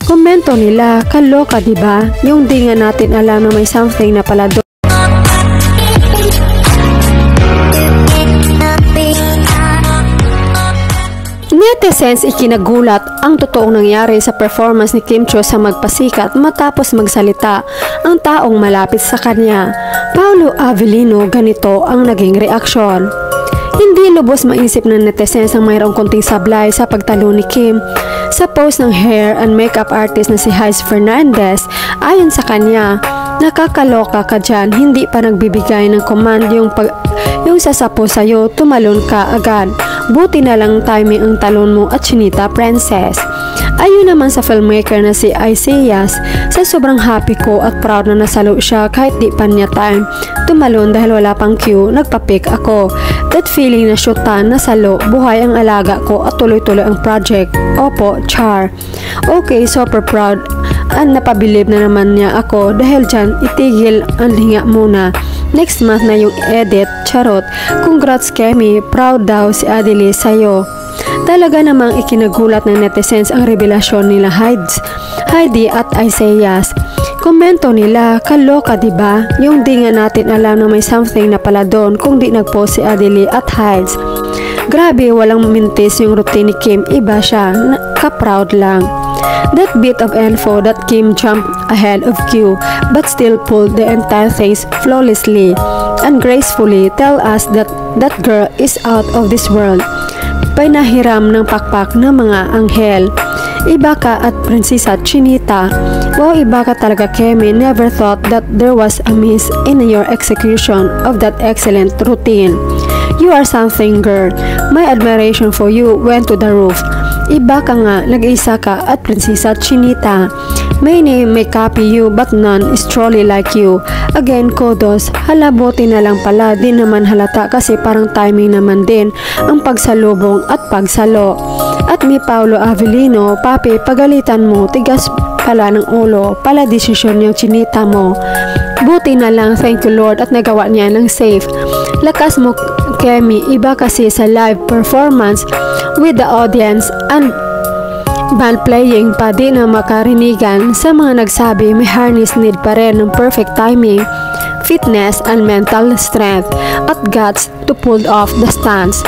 Komento nila, kaloka diba? Yung di nga natin alam na may something na pala doon. Netizens ikinagulat ang totoong nangyari sa performance ni Kim Chiu sa magpasikat matapos magsalita ang taong malapit sa kanya. Paolo Avellino, ganito ang naging reaksyon. Hindi lubos maisip ng netizens ang mayroong konting sablay sa pagtalo ni Kim sa post ng hair and makeup artist na si Hais Fernandez. Ayon sa kanya, nakakaloka ka dyan, hindi pa nagbibigay ng command yung sasapo sa'yo, tumalon ka agad. Buti na lang timing ang talon mo at chinita princess. Ayun naman sa filmmaker na si Isaias, sa sobrang happy ko at proud na nasalo siya kahit di pa niya time tumalon dahil wala pang cue, nagpa-pick ako. That feeling na shootan, nasalo, buhay ang alaga ko at tuloy-tuloy ang project. Opo, char. Okay, super proud. And napabilib na naman niya ako dahil dyan itigil ang hinga muna. Next month na yung edit, charot. Congrats Kemi, proud daw si Adele sa'yo. Talaga namang ikinagulat ng netizens ang revelasyon nila Heidi at Isaias. Komento nila, kaloka diba? Yung di nga natin alam na may something na pala doon kung di nagpost si Adele at Heidi. Grabe, walang mintis yung routine ni Kim, iba siya, ka-proud lang. That bit of info that Kim jumped ahead of Q but still pulled the entire things flawlessly and gracefully tell us that that girl is out of this world. Pinahiram ng pakpak ng mga anghel. Iba ka at Prinsesa Chinita. Wow, iba ka talaga Kemi. Never thought that there was a miss in your execution of that excellent routine. You are something girl. My admiration for you went to the roof. Iba ka nga, nag-isa ka at Prinsesa Chinita. Many may copy you but none is truly like you. Again, kudos. Hala, buti na lang pala, di naman halata kasi parang timing naman din ang pagsalubong at pagsalo. At mi Paolo Avellino, papi, pagalitan mo, tigas pala ng ulo, pala desisyon yung Chinita mo. Buti na lang, thank you Lord at nagawa niya ng safe. Lakas mo Kemi, iba kasi sa live performance with the audience and band playing pa di na makarinigan. Sa mga nagsabi may harness need pa rin ng perfect timing, fitness and mental strength at guts to pull off the stunts.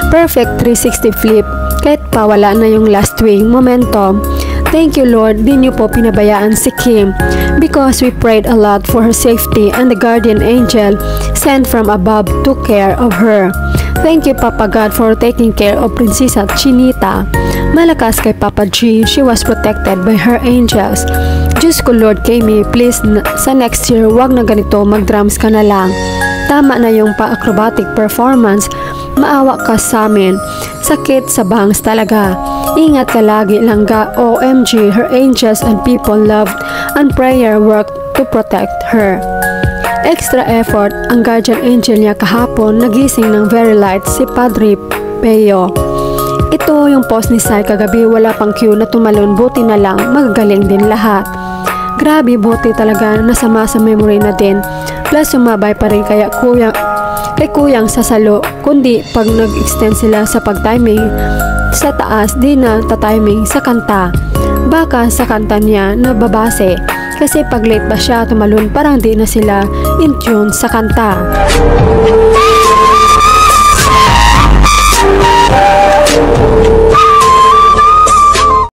Perfect 360 flip kahit pa wala na yung last wing momentum. Thank you Lord, di niyo po pinabayaan si Kim because we prayed a lot for her safety and the guardian angel sent from above took care of her. Thank you Papa God for taking care of Prinsesa Chinita. Malakas kay Papa G, she was protected by her angels. Diyos ko Lord Kemi, please sa next year wag na ganito, mag-drums ka na lang. Tama na yung pa-acrobatic performance, maawa ka sa amin. Sakit sa bangs talaga. Ingat ka lagi langga. OMG, her angels and people loved and prayer worked to protect her. Extra effort ang guardian angel niya kahapon, nagising ng very light si Padre Pio. Ito yung post ni Sai kagabi, wala pang cue na tumalon, buti na lang, magagaling din lahat. Grabe, buti talaga, nasama sa memory na din. Plus sumabay pa rin kay kuyang sa salo, kundi pag nag-extend sila sa pag-timing sa taas, di na ta-timing sa kanta. Baka sa kanta niya na babase, kasi pag late ba siya tumalon parang di na sila in tune sa kanta.